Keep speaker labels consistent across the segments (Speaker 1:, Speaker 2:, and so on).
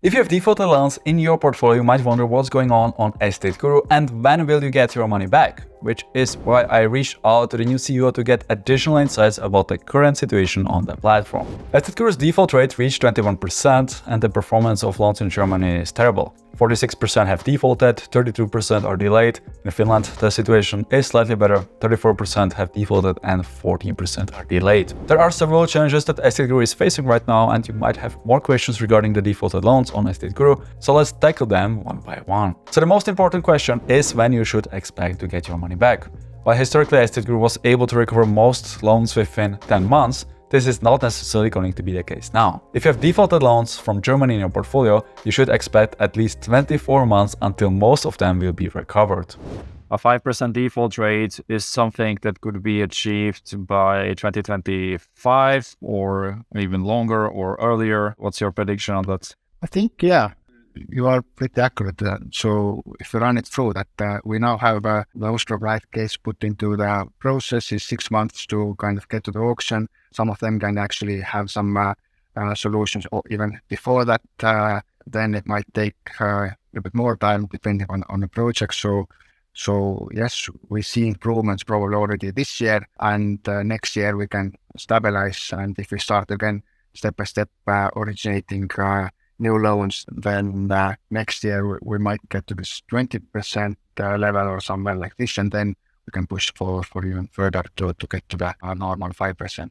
Speaker 1: If you have defaulted loans in your portfolio, you might wonder what's going on EstateGuru and when will you get your money back, which is why I reached out to the new CEO to get additional insights about the current situation on the platform. EstateGuru's default rate reached 21% and the performance of loans in Germany is terrible. 46% have defaulted, 32% are delayed. In Finland, the situation is slightly better, 34% have defaulted and 14% are delayed. There are several challenges that EstateGuru is facing right now and you might have more questions regarding the defaulted loans on EstateGuru, so let's tackle them one by one. So the most important question is when you should expect to get your money back. While historically EstateGuru was able to recover most loans within 10 months, this is not necessarily going to be the case now. If you have defaulted loans from Germany in your portfolio, you should expect at least 24 months until most of them will be recovered.
Speaker 2: A 5% default rate is something that could be achieved by 2025 or even longer or earlier. What's your prediction on that?
Speaker 3: I think, yeah, you are pretty accurate. So if you run it through that, we now have the Oslo Right case put into the process is 6 months to kind of get to the auction. Some of them can actually have some solutions or even before that. Then it might take a bit more time depending on the project. So yes, we see improvements probably already this year, and next year we can stabilize. And if we start again step by step originating new loans, then next year we might get to this 20% level or somewhere like this, and then we can push for even further to get to the normal 5%.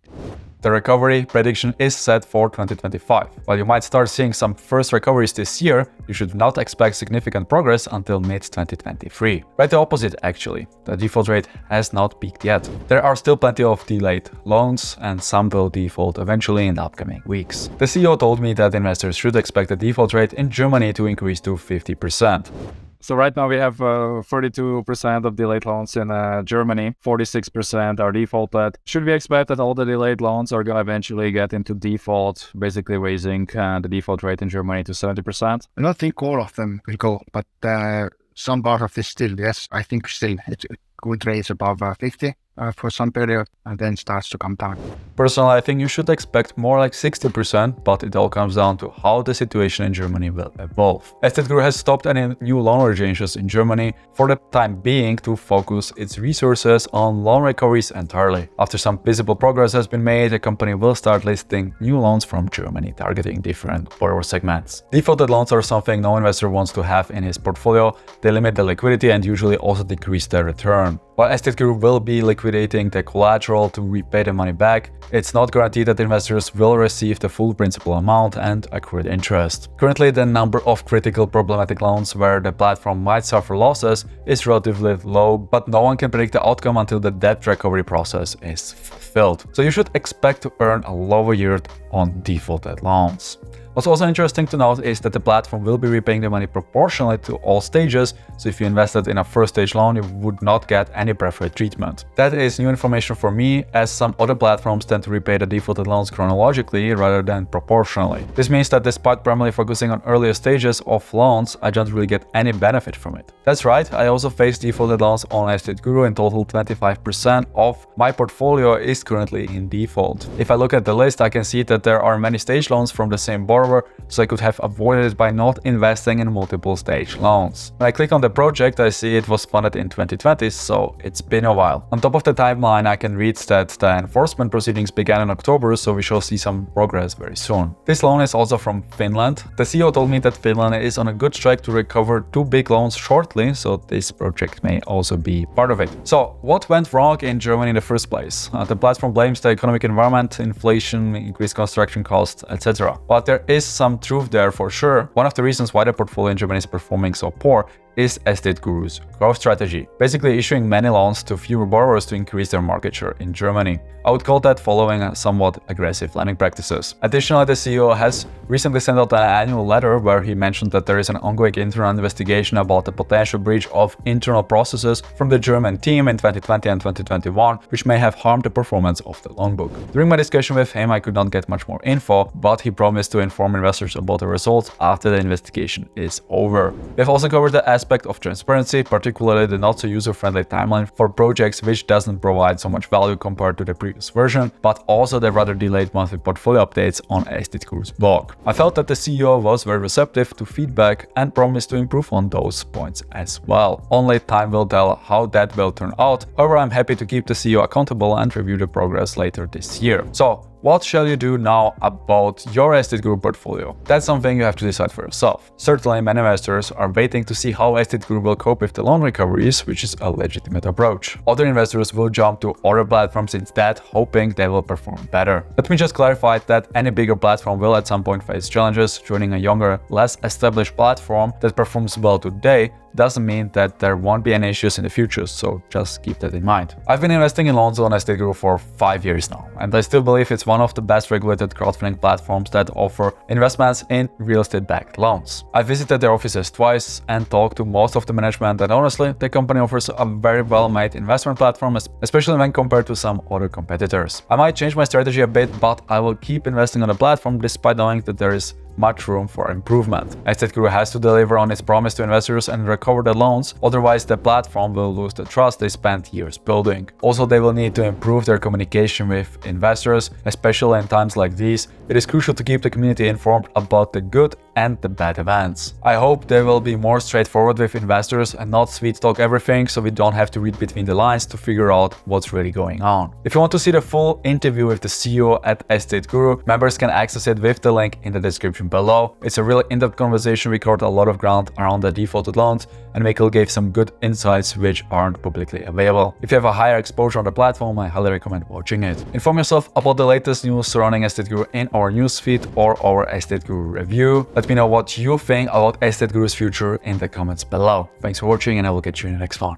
Speaker 1: The recovery prediction is set for 2025. While you might start seeing some first recoveries this year, you should not expect significant progress until mid-2023. Right the opposite actually. The default rate has not peaked yet. There are still plenty of delayed loans and some will default eventually in the upcoming weeks. The CEO told me that investors should expect the default rate in Germany to increase to 50%.
Speaker 2: So right now we have 32% of delayed loans in Germany, 46% are defaulted. Should we expect that all the delayed loans are going to eventually get into default, basically raising the default rate in Germany to 70%?
Speaker 3: I don't think all of them will go, but some part of this still, yes, I think still it could raise above 50 for some period and then starts to come down.
Speaker 1: Personally, I think you should expect more like 60%, but it all comes down to how the situation in Germany will evolve. EstateGuru has stopped any new loan originations in Germany for the time being to focus its resources on loan recoveries entirely. After some visible progress has been made, the company will start listing new loans from Germany, targeting different borrower segments. Defaulted loans are something no investor wants to have in his portfolio. They limit the liquidity and usually also decrease the return. While EstateGuru will be liquidating the collateral to repay the money back, it's not guaranteed that investors will receive the full principal amount and accrued interest. Currently, the number of critical problematic loans where the platform might suffer losses is relatively low, but no one can predict the outcome until the debt recovery process is fulfilled. So you should expect to earn a lower yield on defaulted loans. What's also interesting to note is that the platform will be repaying the money proportionally to all stages, so if you invested in a first stage loan, you would not get any preferred treatment. That is new information for me, as some other platforms tend to repay the defaulted loans chronologically rather than proportionally. This means that despite primarily focusing on earlier stages of loans, I don't really get any benefit from it. That's right, I also face defaulted loans on EstateGuru. In total, 25% of my portfolio is currently in default. If I look at the list, I can see that there are many stage loans from the same borrower, so I could have avoided it by not investing in multiple stage loans. When I click on the project, I see it was funded in 2020, so it's been a while. On top of the timeline, I can read that the enforcement proceedings began in October, so we shall see some progress very soon. This loan is also from Finland. The CEO told me that Finland is on a good track to recover 2 big loans shortly, so this project may also be part of it. So what went wrong in Germany in the first place? The platform blames the economic environment, inflation, increased construction costs, etc. But there is some truth there for sure. One of the reasons why the portfolio in Germany is performing so poor is EstateGuru's growth strategy, basically issuing many loans to fewer borrowers to increase their market share in Germany. I would call that following somewhat aggressive lending practices. Additionally, the CEO has recently sent out an annual letter where he mentioned that there is an ongoing internal investigation about the potential breach of internal processes from the German team in 2020 and 2021, which may have harmed the performance of the loan book. During my discussion with him, I could not get much more info, but he promised to inform investors about the results after the investigation is over. We have also covered the aspect aspect of transparency, particularly the not so user-friendly timeline for projects which doesn't provide so much value compared to the previous version, but also the rather delayed monthly portfolio updates on EstateGuru's blog. I felt that the CEO was very receptive to feedback and promised to improve on those points as well. Only time will tell how that will turn out. However, I'm happy to keep the CEO accountable and review the progress later this year. So, what shall you do now about your EstateGuru portfolio? That's something you have to decide for yourself. Certainly, many investors are waiting to see how EstateGuru will cope with the loan recoveries, which is a legitimate approach. Other investors will jump to other platforms instead, hoping they will perform better. Let me just clarify that any bigger platform will at some point face challenges. Joining a younger, less established platform that performs well today doesn't mean that there won't be any issues in the future, so just keep that in mind. I've been investing in loans on EstateGuru for 5 years now, and I still believe it's one of the best regulated crowdfunding platforms that offer investments in real estate-backed loans. I visited their offices twice and talked to most of the management, and honestly, the company offers a very well-made investment platform, especially when compared to some other competitors. I might change my strategy a bit, but I will keep investing on the platform despite knowing that there is much room for improvement. EstateGuru has to deliver on its promise to investors and recover the loans, otherwise the platform will lose the trust they spent years building. Also, they will need to improve their communication with investors, especially in times like these. It is crucial to keep the community informed about the good and the bad events. I hope they will be more straightforward with investors and not sweet talk everything, so we don't have to read between the lines to figure out what's really going on. If you want to see the full interview with the CEO at EstateGuru, members can access it with the link in the description below. It's a really in-depth conversation. We covered a lot of ground around the defaulted loans, and Mikkel gave some good insights which aren't publicly available. If you have a higher exposure on the platform, I highly recommend watching it. Inform yourself about the latest news surrounding EstateGuru in our newsfeed or our EstateGuru review. Let me know what you think about EstateGuru's future in the comments below. Thanks for watching, and I will catch you in the next one.